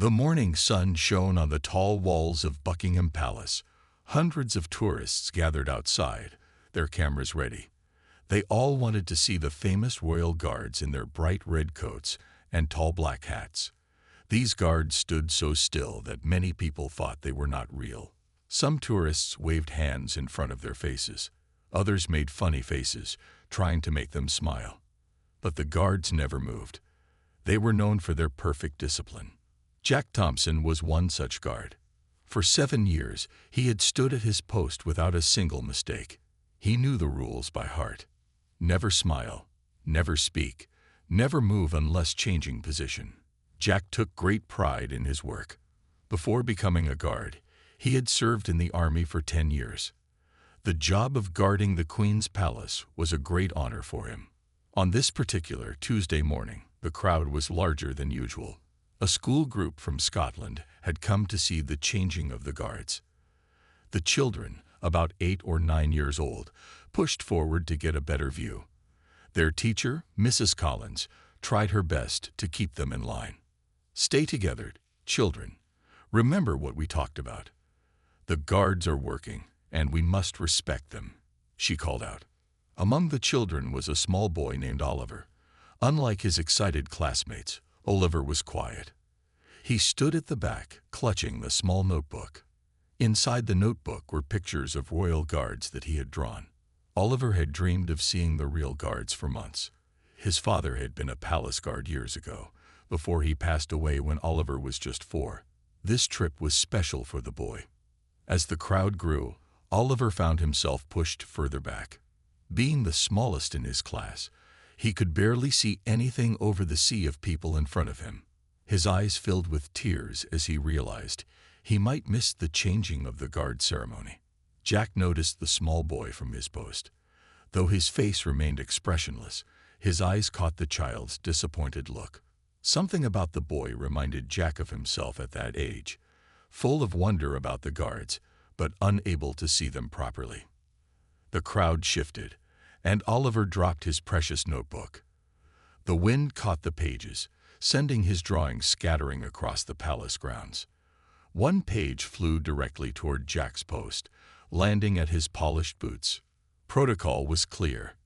The morning sun shone on the tall walls of Buckingham Palace. Hundreds of tourists gathered outside, their cameras ready. They all wanted to see the famous royal guards in their bright red coats and tall black hats. These guards stood so still that many people thought they were not real. Some tourists waved hands in front of their faces. Others made funny faces, trying to make them smile. But the guards never moved. They were known for their perfect discipline. Jack Thompson was one such guard. For 7 years, he had stood at his post without a single mistake. He knew the rules by heart. Never smile, never speak, never move unless changing position. Jack took great pride in his work. Before becoming a guard, he had served in the army for 10 years. The job of guarding the Queen's palace was a great honor for him. On this particular Tuesday morning, the crowd was larger than usual. A school group from Scotland had come to see the changing of the guards. The children, about 8 or 9 years old, pushed forward to get a better view. Their teacher, Mrs. Collins, tried her best to keep them in line. "Stay together, children. Remember what we talked about. The guards are working, and we must respect them," she called out. Among the children was a small boy named Oliver. Unlike his excited classmates, Oliver was quiet. He stood at the back, clutching the small notebook. Inside the notebook were pictures of royal guards that he had drawn. Oliver had dreamed of seeing the real guards for months. His father had been a palace guard years ago, before he passed away when Oliver was just 4. This trip was special for the boy. As the crowd grew, Oliver found himself pushed further back. Being the smallest in his class, he could barely see anything over the sea of people in front of him. His eyes filled with tears as he realized he might miss the changing of the guard ceremony. Jack noticed the small boy from his post. Though his face remained expressionless, his eyes caught the child's disappointed look. Something about the boy reminded Jack of himself at that age, full of wonder about the guards, but unable to see them properly. The crowd shifted, and Oliver dropped his precious notebook. The wind caught the pages, sending his drawings scattering across the palace grounds. One page flew directly toward Jack's post, landing at his polished boots. Protocol was clear.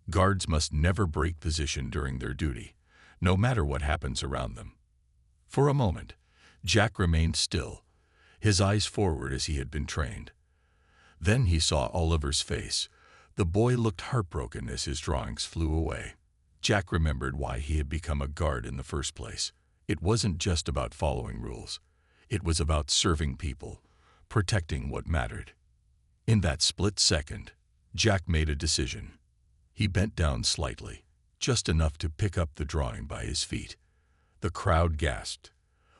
Guards must never break position during their duty, no matter what happens around them. For a moment, Jack remained still, his eyes forward as he had been trained. Then he saw Oliver's face. The boy looked heartbroken as his drawings flew away. Jack remembered why he had become a guard in the first place. It wasn't just about following rules. It was about serving people, protecting what mattered. In that split second, Jack made a decision. He bent down slightly, just enough to pick up the drawing by his feet. The crowd gasped.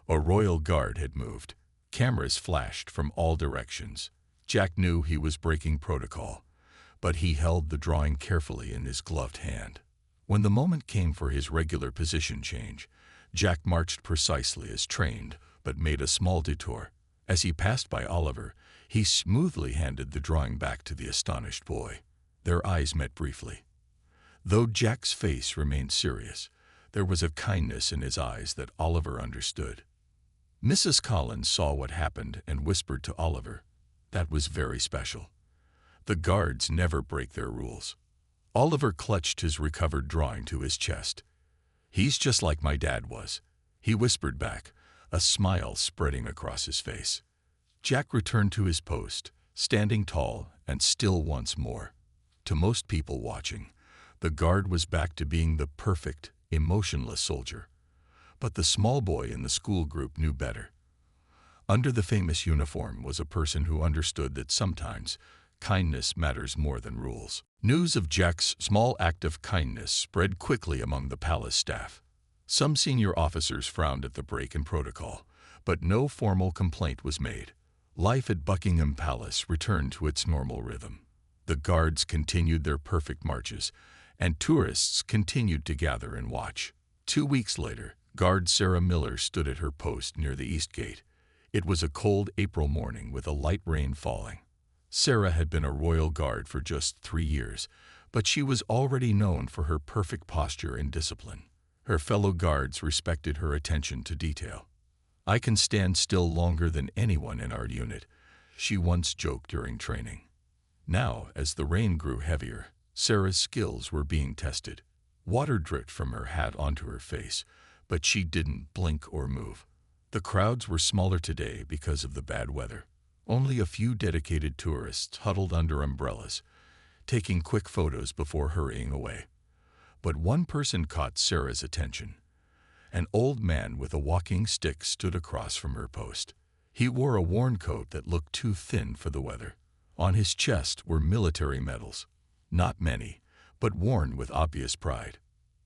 A royal guard had moved. Cameras flashed from all directions. Jack knew he was breaking protocol, but he held the drawing carefully in his gloved hand. When the moment came for his regular position change, Jack marched precisely as trained, but made a small detour. As he passed by Oliver, he smoothly handed the drawing back to the astonished boy. Their eyes met briefly. Though Jack's face remained serious, there was a kindness in his eyes that Oliver understood. Mrs. Collins saw what happened and whispered to Oliver, "That was very special. The guards never break their rules." Oliver clutched his recovered drawing to his chest. "He's just like my dad was," he whispered back, a smile spreading across his face. Jack returned to his post, standing tall and still once more. To most people watching, the guard was back to being the perfect, emotionless soldier. But the small boy in the school group knew better. Under the famous uniform was a person who understood that sometimes kindness matters more than rules. News of Jack's small act of kindness spread quickly among the palace staff. Some senior officers frowned at the break in protocol, but no formal complaint was made. Life at Buckingham Palace returned to its normal rhythm. The guards continued their perfect marches, and tourists continued to gather and watch. 2 weeks later, Guard Sarah Miller stood at her post near the East Gate. It was a cold April morning with a light rain falling. Sarah had been a royal guard for just 3 years, but she was already known for her perfect posture and discipline. Her fellow guards respected her attention to detail. I can stand still longer than anyone in our unit, she once joked during training. Now, as the rain grew heavier, Sarah's skills were being tested. Water dripped from her hat onto her face, but she didn't blink or move. The crowds were smaller today because of the bad weather. Only a few dedicated tourists huddled under umbrellas, taking quick photos before hurrying away. But one person caught Sarah's attention. An old man with a walking stick stood across from her post. He wore a worn coat that looked too thin for the weather. On his chest were military medals. Not many, but worn with obvious pride.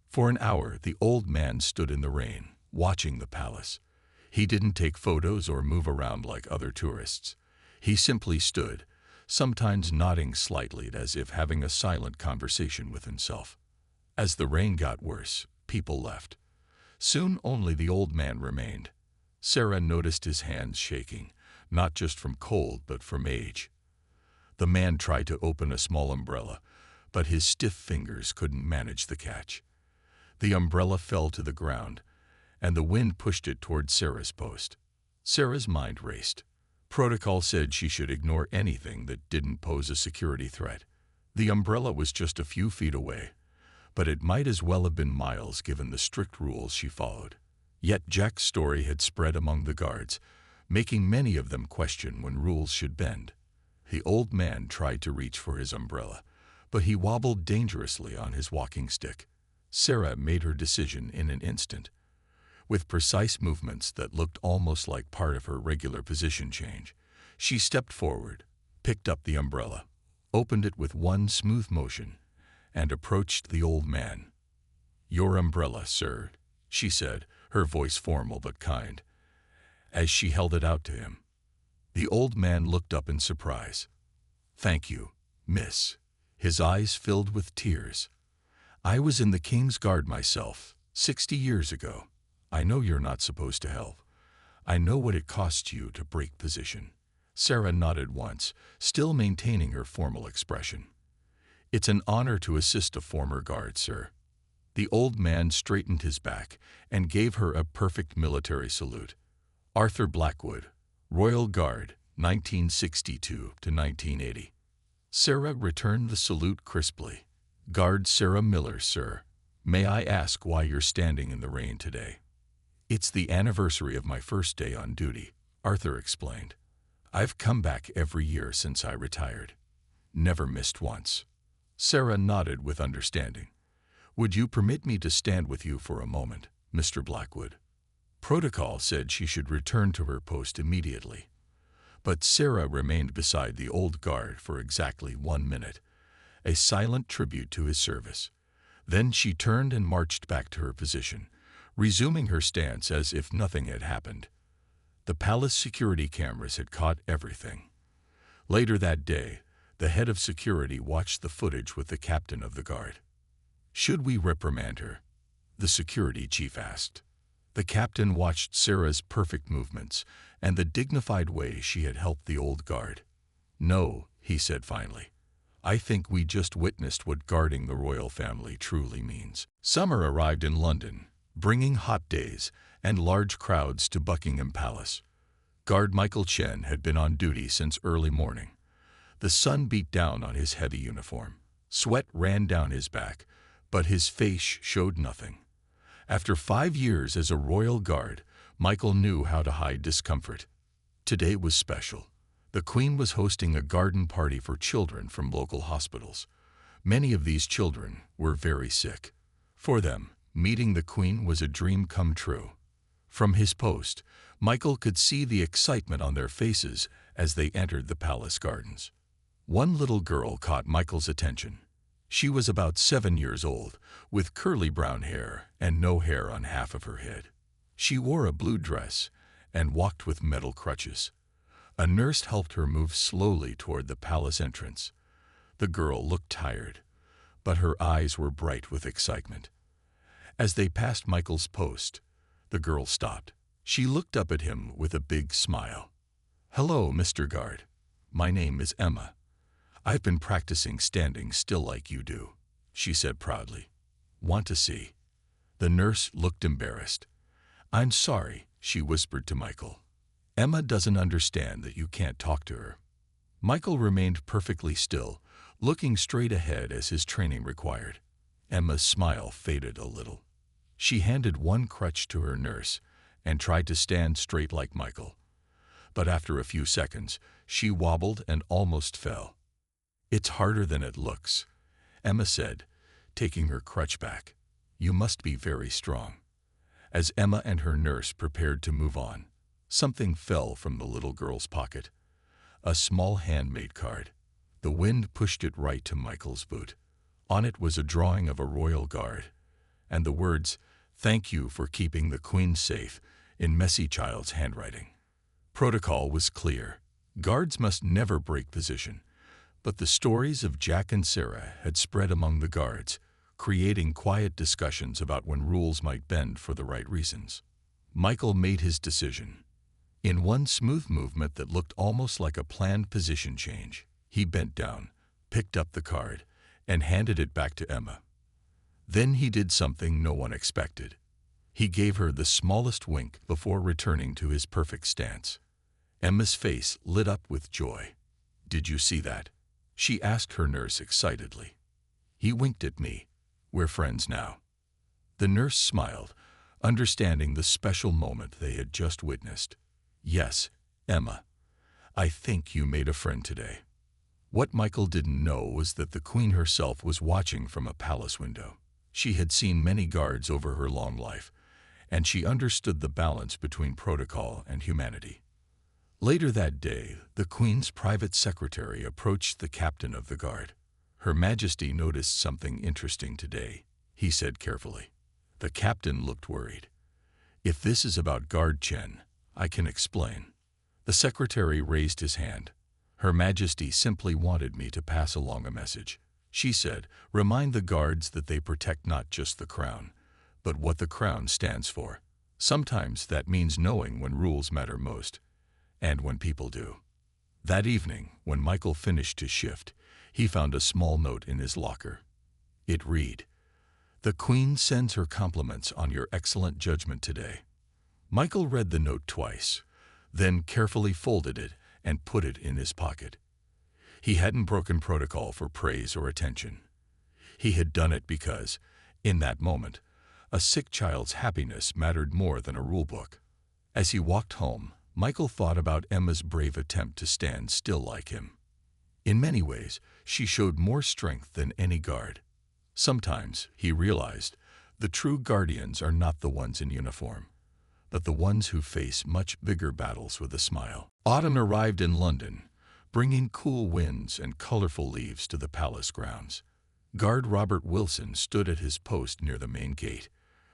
For an hour, the old man stood in the rain, watching the palace. He didn't take photos or move around like other tourists. He simply stood, sometimes nodding slightly as if having a silent conversation with himself. As the rain got worse, people left. Soon only the old man remained. Sarah noticed his hands shaking, not just from cold but from age. The man tried to open a small umbrella, but his stiff fingers couldn't manage the catch. The umbrella fell to the ground, and the wind pushed it toward Sarah's post. Sarah's mind raced. Protocol said she should ignore anything that didn't pose a security threat. The umbrella was just a few feet away, but it might as well have been miles given the strict rules she followed. Yet Jack's story had spread among the guards, making many of them question when rules should bend. The old man tried to reach for his umbrella, but he wobbled dangerously on his walking stick. Sarah made her decision in an instant. With precise movements that looked almost like part of her regular position change, she stepped forward, picked up the umbrella, opened it with one smooth motion, and approached the old man. "Your umbrella, sir," she said, her voice formal but kind, as she held it out to him. The old man looked up in surprise. "Thank you, miss." His eyes filled with tears. "I was in the King's Guard myself, 60 years ago. I know you're not supposed to help. I know what it costs you to break position." Sarah nodded once, still maintaining her formal expression. "It's an honor to assist a former guard, sir." The old man straightened his back and gave her a perfect military salute. "Arthur Blackwood, Royal Guard, 1962 to 1980. Sarah returned the salute crisply. "Guard Sarah Miller, sir. May I ask why you're standing in the rain today?" "It's the anniversary of my first day on duty," Arthur explained. "I've come back every year since I retired. Never missed once." Sarah nodded with understanding. "Would you permit me to stand with you for a moment, Mr. Blackwood?" Protocol said she should return to her post immediately. But Sarah remained beside the old guard for exactly 1 minute, a silent tribute to his service. Then she turned and marched back to her position, resuming her stance as if nothing had happened. The palace security cameras had caught everything. Later that day, the head of security watched the footage with the captain of the guard. "Should we reprimand her?" the security chief asked. The captain watched Sarah's perfect movements and the dignified way she had helped the old guard. "No," he said finally. "I think we just witnessed what guarding the royal family truly means." Summer arrived in London, bringing hot days and large crowds to Buckingham Palace. Guard Michael Chen had been on duty since early morning. The sun beat down on his heavy uniform. Sweat ran down his back, but his face showed nothing. After 5 years as a royal guard, Michael knew how to hide discomfort. Today was special. The Queen was hosting a garden party for children from local hospitals. Many of these children were very sick. For them, meeting the Queen was a dream come true. From his post, Michael could see the excitement on their faces as they entered the palace gardens. One little girl caught Michael's attention. She was about 7 years old, with curly brown hair and no hair on half of her head. She wore a blue dress and walked with metal crutches. A nurse helped her move slowly toward the palace entrance. The girl looked tired, but her eyes were bright with excitement. As they passed Michael's post, the girl stopped. She looked up at him with a big smile. "Hello, Mr. Guard. My name is Emma. I've been practicing standing still like you do," she said proudly. "Want to see?" The nurse looked embarrassed. "I'm sorry, she whispered to Michael. "Emma doesn't understand that you can't talk to her." Michael remained perfectly still, looking straight ahead as his training required. Emma's smile faded a little. She handed one crutch to her nurse and tried to stand straight like Michael. But after a few seconds, she wobbled and almost fell. "It's harder than it looks," Emma said, taking her crutch back. "You must be very strong." As Emma and her nurse prepared to move on, something fell from the little girl's pocket. A small handmade card. The wind pushed it right to Michael's boot. On it was a drawing of a royal guard, and the words, "Thank you for keeping the Queen safe," in messy child's handwriting. Protocol was clear. Guards must never break position. But the stories of Jack and Sarah had spread among the guards, creating quiet discussions about when rules might bend for the right reasons. Michael made his decision. In one smooth movement that looked almost like a planned position change, he bent down, picked up the card, and handed it back to Emma. Then he did something no one expected. He gave her the smallest wink before returning to his perfect stance. Emma's face lit up with joy. "Did you see that?" she asked her nurse excitedly. "He winked at me. We're friends now." The nurse smiled, understanding the special moment they had just witnessed. "Yes, Emma, I think you made a friend today." What Michael didn't know was that the Queen herself was watching from a palace window. She had seen many guards over her long life, and she understood the balance between protocol and humanity. Later that day, the Queen's private secretary approached the captain of the guard. "Her Majesty noticed something interesting today," he said carefully. The captain looked worried. "If this is about Guard Chen, I can explain." The secretary raised his hand. "Her Majesty simply wanted me to pass along a message," she said. "Remind the guards that they protect not just the crown, but what the crown stands for. Sometimes that means knowing when rules matter most, and when people do." That evening, when Michael finished his shift, he found a small note in his locker. It read, "The Queen sends her compliments on your excellent judgment today." Michael read the note twice, then carefully folded it and put it in his pocket. He hadn't broken protocol for praise or attention. He had done it because, in that moment, a sick child's happiness mattered more than a rulebook. As he walked home, Michael thought about Emma's brave attempt to stand still like him. In many ways, she showed more strength than any guard. Sometimes, he realized, the true guardians are not the ones in uniform, but the ones who face much bigger battles with a smile. Autumn arrived in London, bringing cool winds and colorful leaves to the palace grounds. Guard Robert Wilson stood at his post near the main gate.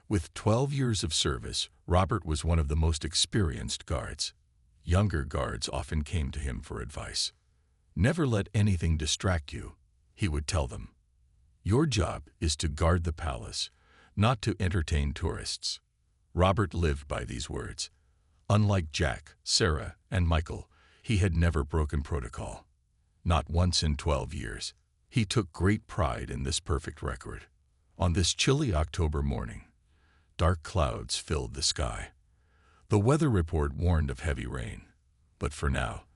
With 12 years of service, Robert was one of the most experienced guards. Younger guards often came to him for advice. "Never let anything distract you," he would tell them. "Your job is to guard the palace, not to entertain tourists." Robert lived by these words. Unlike Jack, Sarah, and Michael, he had never broken protocol. Not once in 12 years. He took great pride in this perfect record. On this chilly October morning, dark clouds filled the sky. The weather report warned of heavy rain, but for now,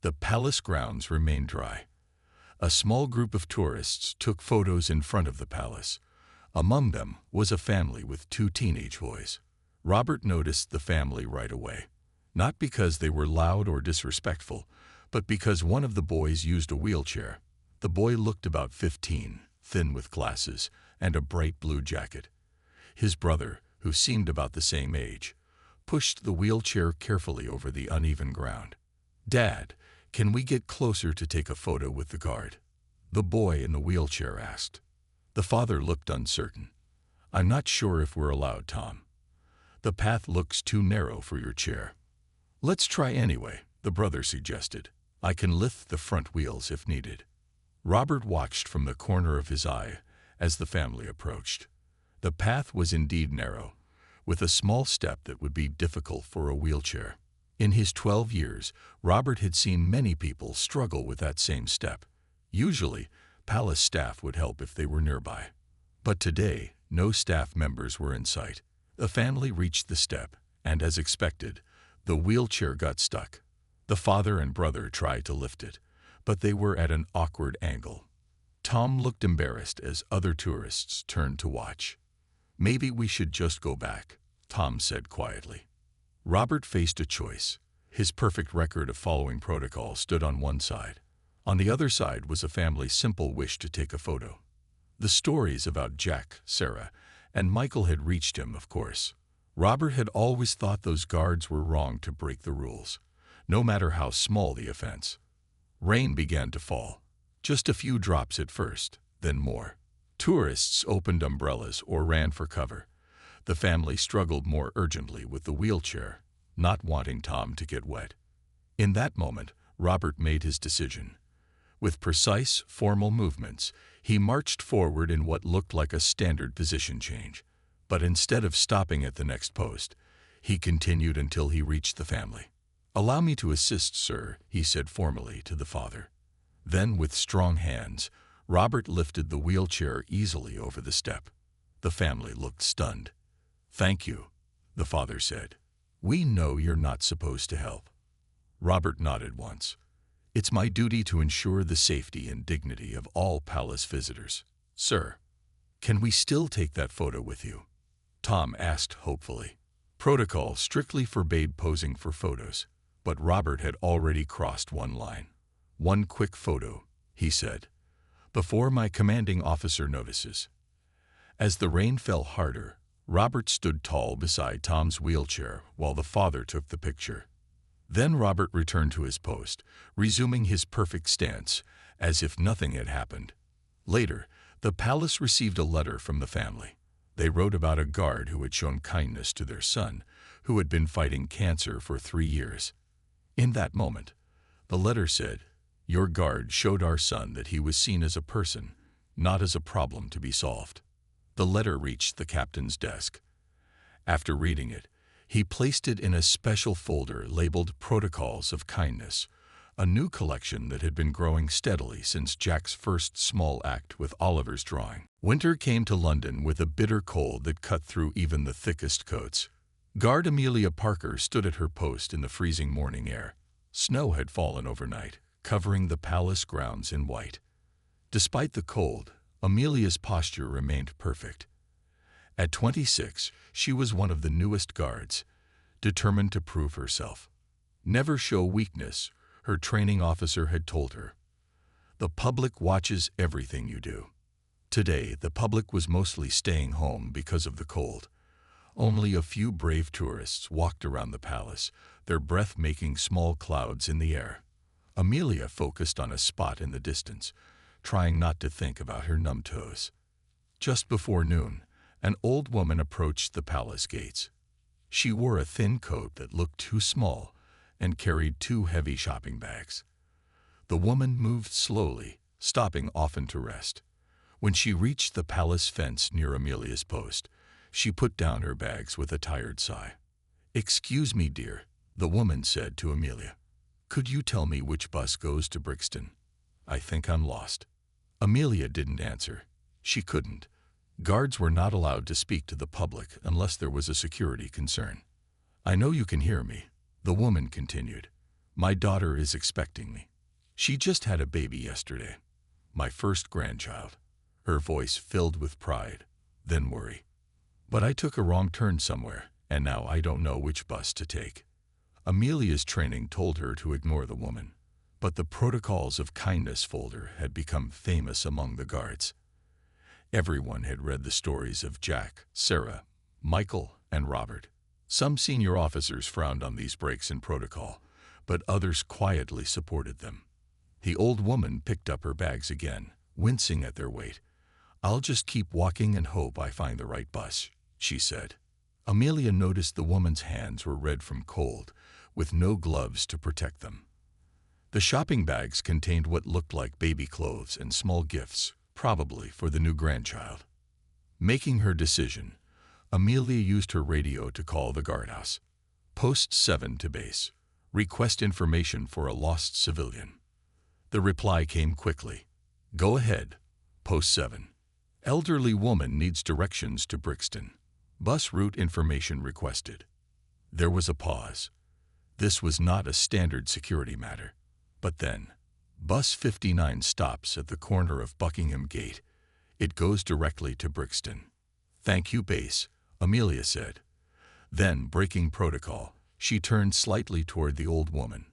the palace grounds remained dry. A small group of tourists took photos in front of the palace. Among them was a family with 2 teenage boys. Robert noticed the family right away, not because they were loud or disrespectful, but because one of the boys used a wheelchair. The boy looked about 15, thin with glasses, and a bright blue jacket. His brother, who seemed about the same age, pushed the wheelchair carefully over the uneven ground. "Dad, can we get closer to take a photo with the guard?" the boy in the wheelchair asked. The father looked uncertain. "I'm not sure if we're allowed, Tom. The path looks too narrow for your chair." "Let's try anyway," the brother suggested. "I can lift the front wheels if needed." Robert watched from the corner of his eye as the family approached. The path was indeed narrow, with a small step that would be difficult for a wheelchair. In his 12 years, Robert had seen many people struggle with that same step. Usually, palace staff would help if they were nearby. But today, no staff members were in sight. The family reached the step, And as expected, the wheelchair got stuck. The father and brother tried to lift it, but they were at an awkward angle. Tom looked embarrassed as other tourists turned to watch. "Maybe we should just go back," Tom said quietly. Robert faced a choice. His perfect record of following protocol stood on one side. On the other side was a family's simple wish to take a photo. The stories about Jack, Sarah, and Michael had reached him, of course. Robert had always thought those guards were wrong to break the rules, no matter how small the offense. Rain began to fall. Just a few drops at first, then more. Tourists opened umbrellas or ran for cover. The family struggled more urgently with the wheelchair, not wanting Tom to get wet. In that moment, Robert made his decision. With precise, formal movements, he marched forward in what looked like a standard position change. But instead of stopping at the next post, he continued until he reached the family. "Allow me to assist, sir," he said formally to the father. Then, with strong hands, Robert lifted the wheelchair easily over the step. The family looked stunned. "Thank you," the father said. "We know you're not supposed to help." Robert nodded once. "It's my duty to ensure the safety and dignity of all palace visitors. Sir, can we still take that photo with you?" Tom asked hopefully. Protocol strictly forbade posing for photos, but Robert had already crossed one line. "One quick photo," he said, "before my commanding officer notices." As the rain fell harder, Robert stood tall beside Tom's wheelchair while the father took the picture. Then Robert returned to his post, resuming his perfect stance, as if nothing had happened. Later, the palace received a letter from the family. They wrote about a guard who had shown kindness to their son, who had been fighting cancer for 3 years. In that moment, the letter said, "Your guard showed our son that he was seen as a person, not as a problem to be solved." The letter reached the captain's desk. After reading it, he placed it in a special folder labeled Protocols of Kindness, a new collection that had been growing steadily since Jack's first small act with Oliver's drawing. Winter came to London with a bitter cold that cut through even the thickest coats. Guard Amelia Parker stood at her post in the freezing morning air. Snow had fallen overnight, covering the palace grounds in white. Despite the cold, Amelia's posture remained perfect. At 26, she was one of the newest guards, determined to prove herself. "Never show weakness," her training officer had told her. "The public watches everything you do." Today, the public was mostly staying home because of the cold. Only a few brave tourists walked around the palace, their breath making small clouds in the air. Amelia focused on a spot in the distance, trying not to think about her numb toes. Just before noon, an old woman approached the palace gates. She wore a thin coat that looked too small and carried 2 heavy shopping bags. The woman moved slowly, stopping often to rest. When she reached the palace fence near Amelia's post, she put down her bags with a tired sigh. "Excuse me, dear," the woman said to Amelia. "Could you tell me which bus goes to Brixton? I think I'm lost." Amelia didn't answer. She couldn't. Guards were not allowed to speak to the public unless there was a security concern. "I know you can hear me," the woman continued. "My daughter is expecting me. She just had a baby yesterday. My first grandchild." Her voice filled with pride, then worry. "But I took a wrong turn somewhere, and now I don't know which bus to take." Amelia's training told her to ignore the woman, but the Protocols of Kindness folder had become famous among the guards. Everyone had read the stories of Jack, Sarah, Michael, and Robert. Some senior officers frowned on these breaks in protocol, but others quietly supported them. The old woman picked up her bags again, wincing at their weight. "I'll just keep walking and hope I find the right bus," she said. Amelia noticed the woman's hands were red from cold, with no gloves to protect them. The shopping bags contained what looked like baby clothes and small gifts, probably for the new grandchild. Making her decision, Amelia used her radio to call the guardhouse. "Post 7 to base. Request information for a lost civilian." The reply came quickly. "Go ahead. Post 7. Elderly woman needs directions to Brixton. Bus route information requested." There was a pause. This was not a standard security matter. But then, Bus 59 stops at the corner of Buckingham Gate. It goes directly to Brixton. "Thank you, Base," Amelia said. Then, breaking protocol, she turned slightly toward the old woman.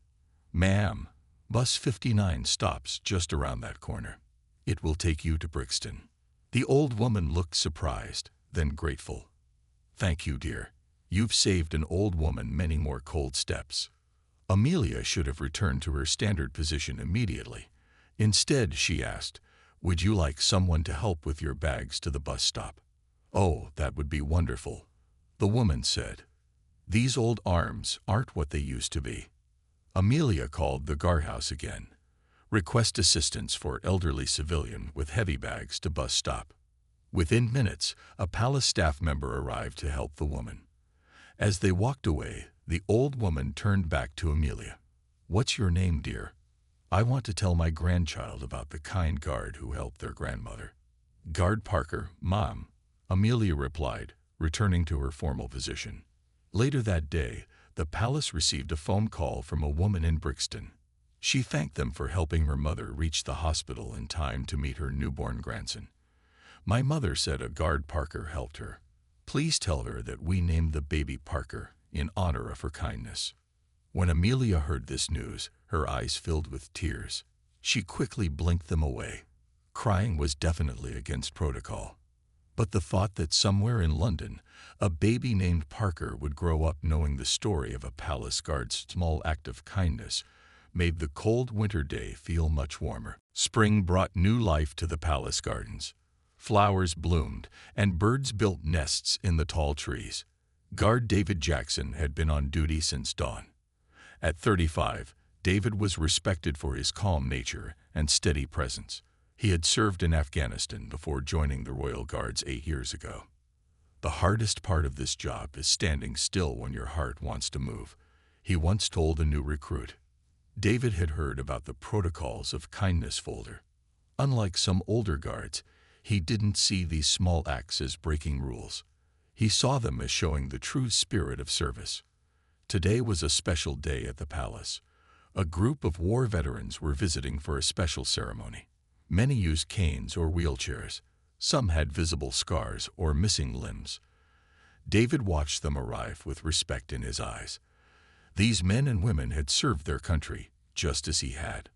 "Ma'am, Bus 59 stops just around that corner. It will take you to Brixton." The old woman looked surprised, then grateful. "Thank you, dear. You've saved an old woman many more cold steps." Amelia should have returned to her standard position immediately. Instead, she asked, "Would you like someone to help with your bags to the bus stop?" "Oh, that would be wonderful," the woman said. "These old arms aren't what they used to be." Amelia called the guardhouse again. "Request assistance for elderly civilian with heavy bags to bus stop." Within minutes, a palace staff member arrived to help the woman. As they walked away, the old woman turned back to Amelia. "What's your name, dear? I want to tell my grandchild about the kind guard who helped their grandmother." "Guard Parker, Mom," Amelia replied, returning to her formal position. Later that day, the palace received a phone call from a woman in Brixton. She thanked them for helping her mother reach the hospital in time to meet her newborn grandson. "My mother said a guard Parker helped her. Please tell her that we named the baby Parker in honor of her kindness." When Amelia heard this news, her eyes filled with tears. She quickly blinked them away. Crying was definitely against protocol. But the thought that somewhere in London, a baby named Parker would grow up knowing the story of a palace guard's small act of kindness made the cold winter day feel much warmer. Spring brought new life to the palace gardens. Flowers bloomed, and birds built nests in the tall trees. Guard David Jackson had been on duty since dawn. At 35, David was respected for his calm nature and steady presence. He had served in Afghanistan before joining the Royal Guards 8 years ago. "The hardest part of this job is standing still when your heart wants to move," he once told a new recruit. David had heard about the protocols of kindness folder. Unlike some older guards, he didn't see these small acts as breaking rules. He saw them as showing the true spirit of service. Today was a special day at the palace. A group of war veterans were visiting for a special ceremony. Many used canes or wheelchairs. Some had visible scars or missing limbs. David watched them arrive with respect in his eyes. These men and women had served their country, just as he had.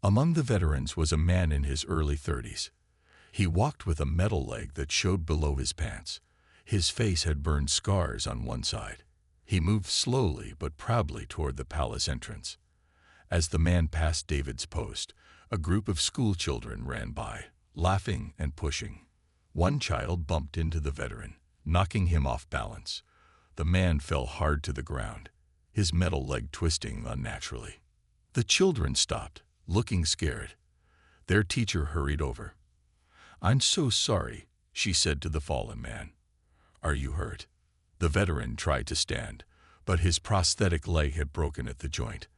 Among the veterans was a man in his early 30s. He walked with a metal leg that showed below his pants. His face had burned scars on one side. He moved slowly but proudly toward the palace entrance. As the man passed David's post, a group of school children ran by, laughing and pushing. One child bumped into the veteran, knocking him off balance. The man fell hard to the ground, his metal leg twisting unnaturally. The children stopped, looking scared. Their teacher hurried over. "I'm so sorry," she said to the fallen man. "Are you hurt?" The veteran tried to stand, but his prosthetic leg had broken at the joint.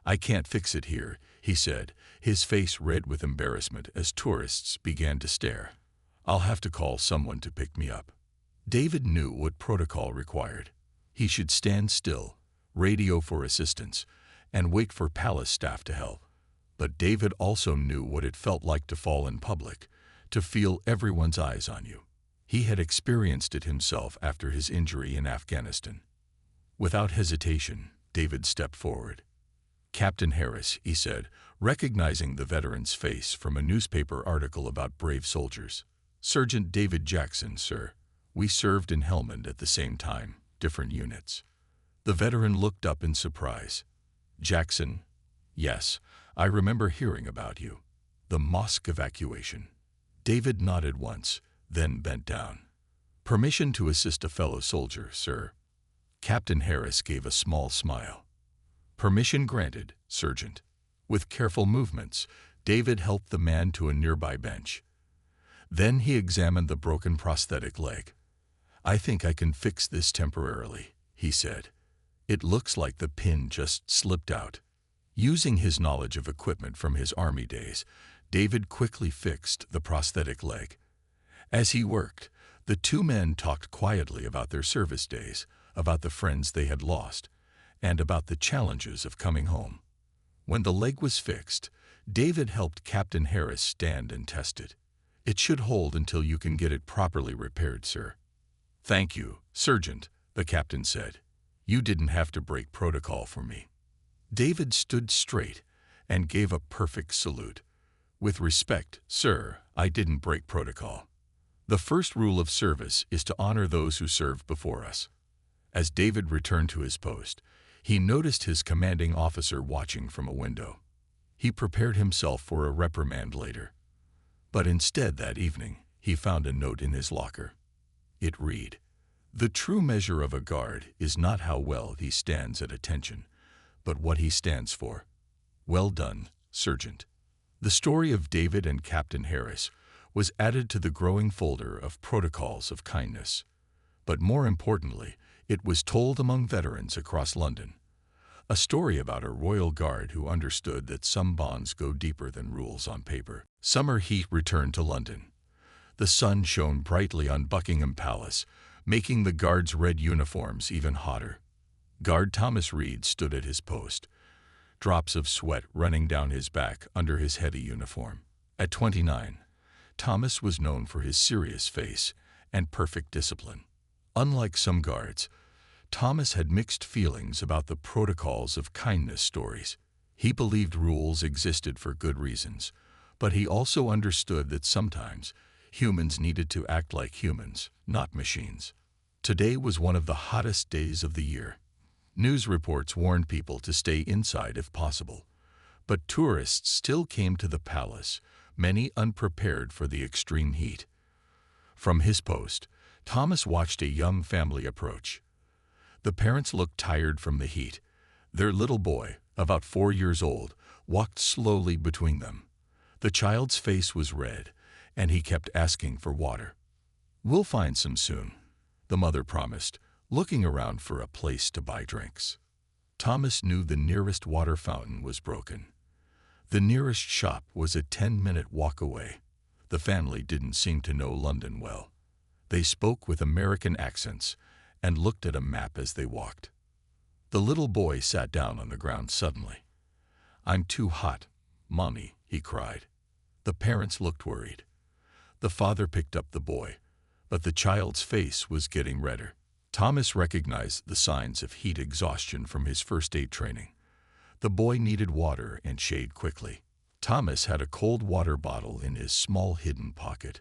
"I can't fix it here," he said, his face red with embarrassment as tourists began to stare. "I'll have to call someone to pick me up." David knew what protocol required. He should stand still, radio for assistance, and wait for palace staff to help. But David also knew what it felt like to fall in public, to feel everyone's eyes on you. He had experienced it himself after his injury in Afghanistan. Without hesitation, David stepped forward. "Captain Harris," he said, recognizing the veteran's face from a newspaper article about brave soldiers. "Sergeant David Jackson, sir. We served in Helmand at the same time, different units." The veteran looked up in surprise. "Jackson? Yes, I remember hearing about you. The mosque evacuation." David nodded once, then bent down. "Permission to assist a fellow soldier, sir." Captain Harris gave a small smile. "Permission granted, Sergeant." With careful movements, David helped the man to a nearby bench. Then he examined the broken prosthetic leg. "I think I can fix this temporarily," he said. "It looks like the pin just slipped out." Using his knowledge of equipment from his army days, David quickly fixed the prosthetic leg. As he worked, the two men talked quietly about their service days, about the friends they had lost, and about the challenges of coming home. When the leg was fixed, David helped Captain Harris stand and test it. "It should hold until you can get it properly repaired, sir." "Thank you, Sergeant," the captain said. "You didn't have to break protocol for me." David stood straight and gave a perfect salute. "With respect, sir, I didn't break protocol. The first rule of service is to honor those who served before us." As David returned to his post, he noticed his commanding officer watching from a window. He prepared himself for a reprimand later. But instead that evening, he found a note in his locker. It read, "The true measure of a guard is not how well he stands at attention, but what he stands for. Well done, Sergeant." The story of David and Captain Harris was added to the growing folder of protocols of kindness. But more importantly, it was told among veterans across London. A story about a royal guard who understood that some bonds go deeper than rules on paper. Summer heat returned to London. The sun shone brightly on Buckingham Palace, making the guards' red uniforms even hotter. Guard Thomas Reed stood at his post, drops of sweat running down his back under his heavy uniform. At 29, Thomas was known for his serious face and perfect discipline. Unlike some guards, Thomas had mixed feelings about the protocols of kindness stories. He believed rules existed for good reasons, but he also understood that sometimes humans needed to act like humans, not machines. Today was one of the hottest days of the year. News reports warned people to stay inside if possible, but tourists still came to the palace, many unprepared for the extreme heat. From his post, Thomas watched a young family approach. The parents looked tired from the heat. Their little boy, about 4 years old, walked slowly between them. The child's face was red, and he kept asking for water. "We'll find some soon," the mother promised, looking around for a place to buy drinks. Thomas knew the nearest water fountain was broken. The nearest shop was a 10-minute walk away. The family didn't seem to know London well. They spoke with American accents and looked at a map as they walked. The little boy sat down on the ground suddenly. "I'm too hot, Mommy," he cried. The parents looked worried. The father picked up the boy, but the child's face was getting redder. Thomas recognized the signs of heat exhaustion from his first aid training. The boy needed water and shade quickly. Thomas had a cold water bottle in his small hidden pocket.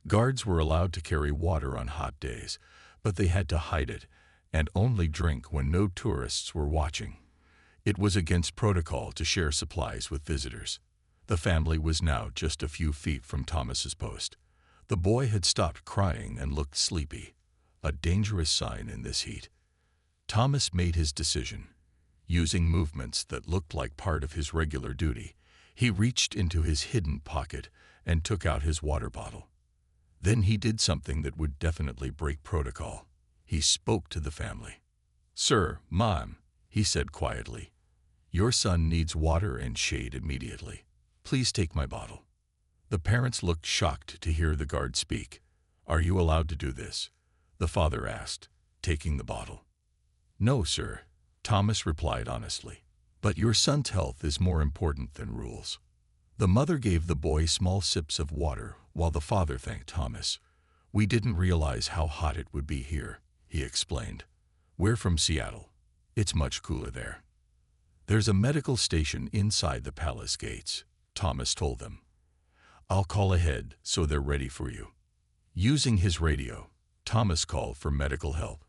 Guards were allowed to carry water on hot days, but they had to hide it and only drink when no tourists were watching. It was against protocol to share supplies with visitors. The family was now just a few feet from Thomas's post. The boy had stopped crying and looked sleepy, a dangerous sign in this heat. Thomas made his decision. Using movements that looked like part of his regular duty, he reached into his hidden pocket and took out his water bottle. Then he did something that would definitely break protocol. He spoke to the family. "Sir, Mom," he said quietly, "your son needs water and shade immediately. Please take my bottle." The parents looked shocked to hear the guard speak. "Are you allowed to do this?" the father asked, taking the bottle. "No, sir," Thomas replied honestly. "But your son's health is more important than rules." The mother gave the boy small sips of water while the father thanked Thomas. "We didn't realize how hot it would be here," he explained. "We're from Seattle. It's much cooler there." "There's a medical station inside the palace gates," Thomas told them. "I'll call ahead so they're ready for you." Using his radio, Thomas called for medical help.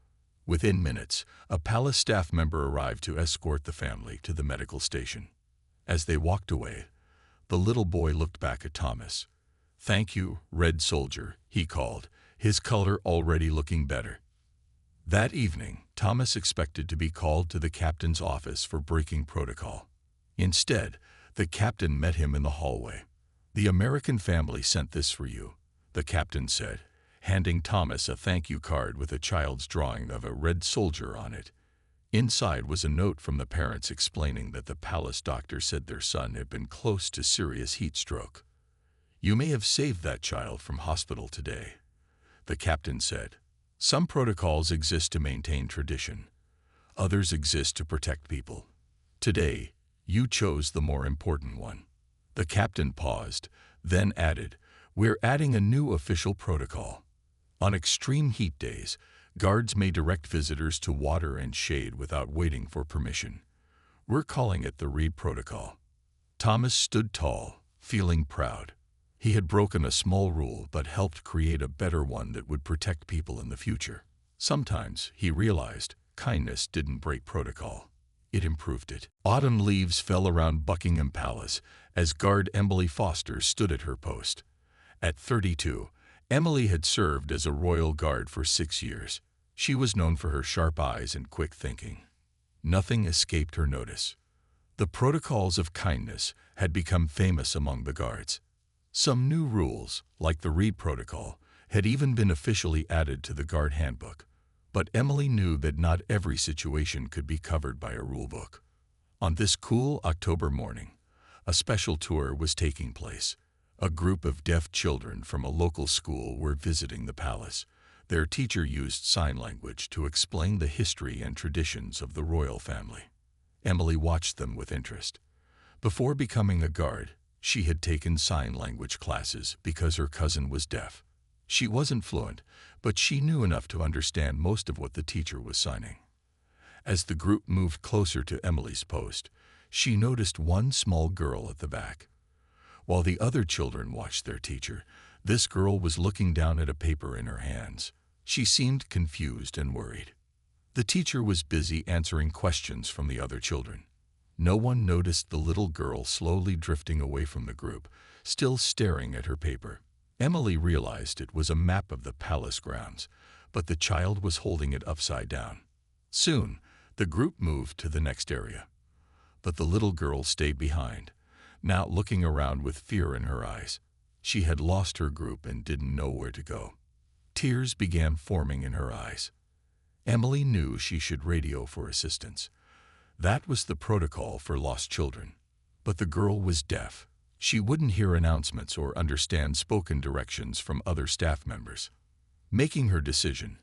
Within minutes, a palace staff member arrived to escort the family to the medical station. As they walked away, the little boy looked back at Thomas. "Thank you, Red Soldier," he called, his color already looking better. That evening, Thomas expected to be called to the captain's office for breaking protocol. Instead, the captain met him in the hallway. "The American family sent this for you," the captain said, handing Thomas a thank you card with a child's drawing of a red soldier on it. Inside was a note from the parents explaining that the palace doctor said their son had been close to serious heat stroke. "You may have saved that child from hospital today," the captain said. Some protocols exist to maintain tradition. Others exist to protect people. Today, you chose the more important one. The captain paused, then added, "We're adding a new official protocol. On extreme heat days, guards may direct visitors to water and shade without waiting for permission. We're calling it the Reed Protocol." Thomas stood tall, feeling proud. He had broken a small rule but helped create a better one that would protect people in the future. Sometimes, he realized, kindness didn't break protocol. It improved it. Autumn leaves fell around Buckingham Palace as guard Emily Foster stood at her post. At 32, Emily had served as a royal guard for 6 years. She was known for her sharp eyes and quick thinking. Nothing escaped her notice. The protocols of kindness had become famous among the guards. Some new rules, like the Reed Protocol, had even been officially added to the guard handbook. But Emily knew that not every situation could be covered by a rulebook. On this cool October morning, a special tour was taking place. A group of deaf children from a local school were visiting the palace. Their teacher used sign language to explain the history and traditions of the royal family. Emily watched them with interest. Before becoming a guard, she had taken sign language classes because her cousin was deaf. She wasn't fluent, but she knew enough to understand most of what the teacher was signing. As the group moved closer to Emily's post, she noticed one small girl at the back. While the other children watched their teacher, this girl was looking down at a paper in her hands. She seemed confused and worried. The teacher was busy answering questions from the other children. No one noticed the little girl slowly drifting away from the group, still staring at her paper. Emily realized it was a map of the palace grounds, but the child was holding it upside down. Soon, the group moved to the next area. But the little girl stayed behind, now looking around with fear in her eyes. She had lost her group and didn't know where to go. Tears began forming in her eyes. Emily knew she should radio for assistance. That was the protocol for lost children. But the girl was deaf. She wouldn't hear announcements or understand spoken directions from other staff members. Making her decision,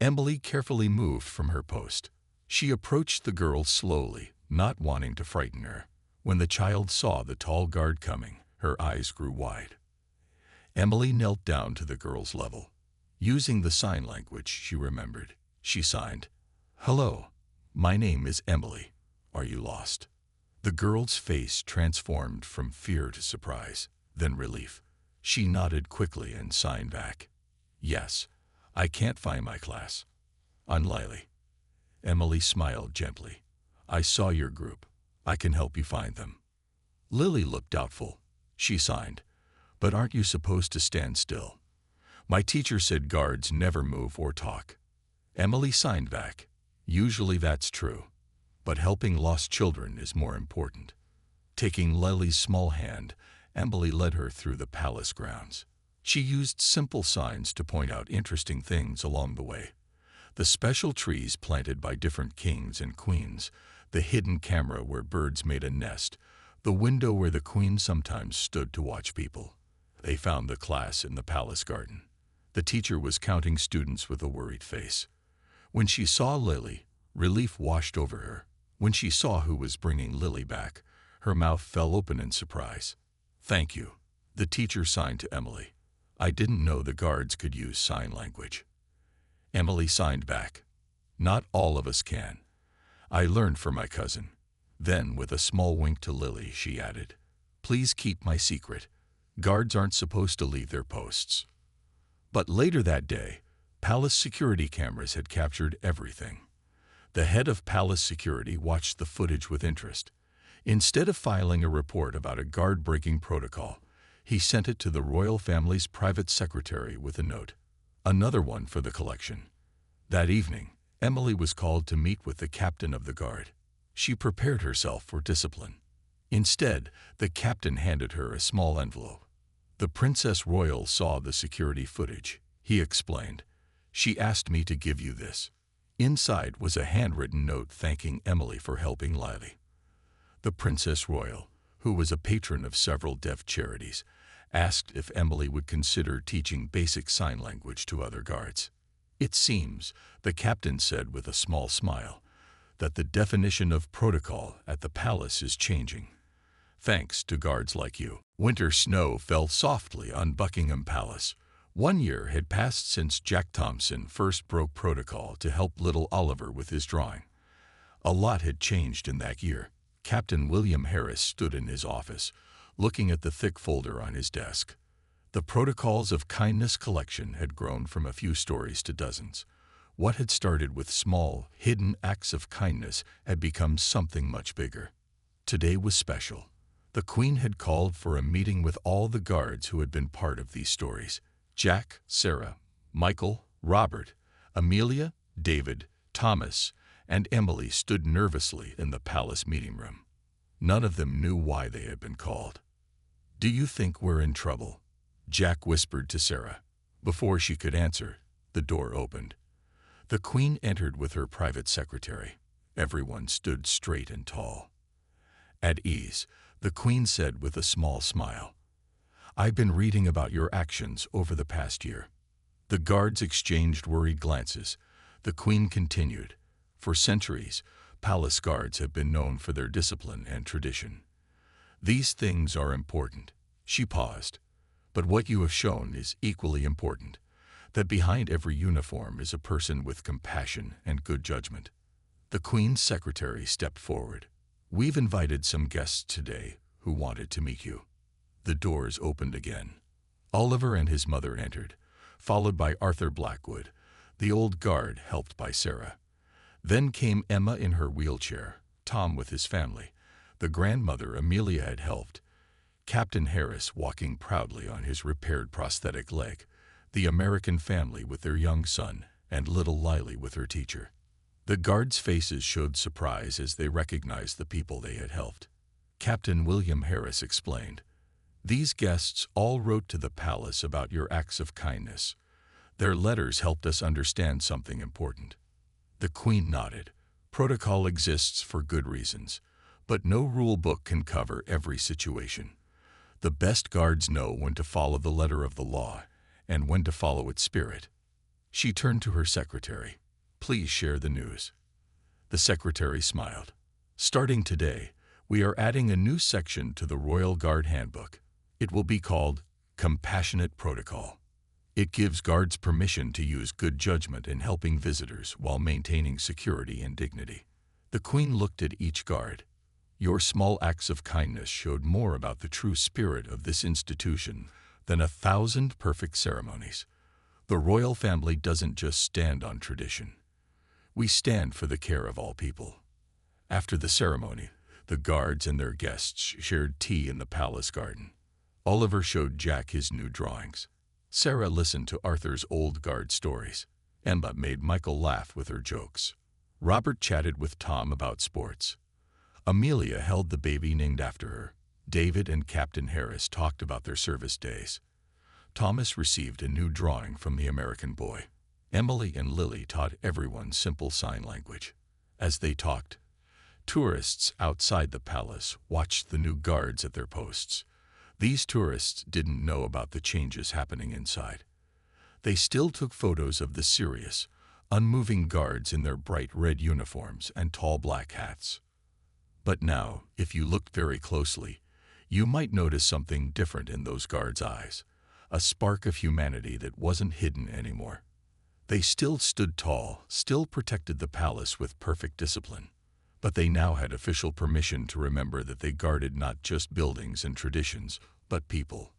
Emily carefully moved from her post. She approached the girl slowly, not wanting to frighten her. When the child saw the tall guard coming, her eyes grew wide. Emily knelt down to the girl's level. Using the sign language she remembered, she signed, "Hello, my name is Emily. Are you lost?" The girl's face transformed from fear to surprise, then relief. She nodded quickly and signed back, "Yes, I can't find my class. I'm Lily." Emily smiled gently. "I saw your group. I can help you find them." Lily looked doubtful. She signed, "But aren't you supposed to stand still? My teacher said guards never move or talk." Emily signed back, "Usually that's true, but helping lost children is more important." Taking Lily's small hand, Emily led her through the palace grounds. She used simple signs to point out interesting things along the way. The special trees planted by different kings and queens, the hidden camera where birds made a nest, the window where the queen sometimes stood to watch people. They found the class in the palace garden. The teacher was counting students with a worried face. When she saw Lily, relief washed over her. When she saw who was bringing Lily back, her mouth fell open in surprise. "Thank you," the teacher signed to Emily. "I didn't know the guards could use sign language." Emily signed back, "Not all of us can. I learned from my cousin." Then, with a small wink to Lily, she added, "Please keep my secret. Guards aren't supposed to leave their posts." But later that day, palace security cameras had captured everything. The head of palace security watched the footage with interest. Instead of filing a report about a guard breaking protocol, he sent it to the royal family's private secretary with a note. Another one for the collection. That evening, Emily was called to meet with the captain of the guard. She prepared herself for discipline. Instead, the captain handed her a small envelope. "The Princess Royal saw the security footage," he explained. "She asked me to give you this." Inside was a handwritten note thanking Emily for helping Lily. The Princess Royal, who was a patron of several deaf charities, asked if Emily would consider teaching basic sign language to other guards. It seems, the captain said with a small smile, that the definition of protocol at the palace is changing. Thanks to guards like you. Winter snow fell softly on Buckingham Palace. 1 year had passed since Jack Thompson first broke protocol to help little Oliver with his drawing. A lot had changed in that year. Captain William Harris stood in his office, looking at the thick folder on his desk. The Protocols of Kindness collection had grown from a few stories to dozens. What had started with small, hidden acts of kindness had become something much bigger. Today was special. The Queen had called for a meeting with all the guards who had been part of these stories. Jack, Sarah, Michael, Robert, Amelia, David, Thomas, and Emily stood nervously in the palace meeting room. None of them knew why they had been called. "Do you think we're in trouble?" Jack whispered to Sarah. Before she could answer, the door opened. The Queen entered with her private secretary. Everyone stood straight and tall. At ease, the Queen said with a small smile, "I've been reading about your actions over the past year." The guards exchanged worried glances. The Queen continued, "For centuries, palace guards have been known for their discipline and tradition. These things are important." She paused. "But what you have shown is equally important, that behind every uniform is a person with compassion and good judgment." The Queen's secretary stepped forward. "We've invited some guests today who wanted to meet you." The doors opened again. Oliver and his mother entered, followed by Arthur Blackwood, the old guard helped by Sarah. Then came Emma in her wheelchair, Tom with his family. The grandmother Amelia had helped. Captain Harris walking proudly on his repaired prosthetic leg, the American family with their young son, and little Lily with her teacher. The guards' faces showed surprise as they recognized the people they had helped. Captain William Harris explained, "These guests all wrote to the palace about your acts of kindness. Their letters helped us understand something important." The Queen nodded. "Protocol exists for good reasons, but no rule book can cover every situation. The best guards know when to follow the letter of the law and when to follow its spirit." She turned to her secretary. "Please share the news." The secretary smiled. "Starting today, we are adding a new section to the Royal Guard Handbook. It will be called Compassionate Protocol. It gives guards permission to use good judgment in helping visitors while maintaining security and dignity." The Queen looked at each guard. "Your small acts of kindness showed more about the true spirit of this institution than 1,000 perfect ceremonies. The royal family doesn't just stand on tradition. We stand for the care of all people." After the ceremony, the guards and their guests shared tea in the palace garden. Oliver showed Jack his new drawings. Sarah listened to Arthur's old guard stories. Emma made Michael laugh with her jokes. Robert chatted with Tom about sports. Amelia held the baby named after her. David and Captain Harris talked about their service days. Thomas received a new drawing from the American boy. Emily and Lily taught everyone simple sign language. As they talked, tourists outside the palace watched the new guards at their posts. These tourists didn't know about the changes happening inside. They still took photos of the serious, unmoving guards in their bright red uniforms and tall black hats. But now, if you looked very closely, you might notice something different in those guards' eyes, a spark of humanity that wasn't hidden anymore. They still stood tall, still protected the palace with perfect discipline, but they now had official permission to remember that they guarded not just buildings and traditions, but people.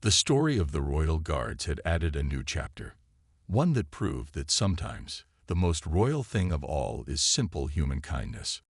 The story of the royal guards had added a new chapter, one that proved that sometimes the most royal thing of all is simple human kindness.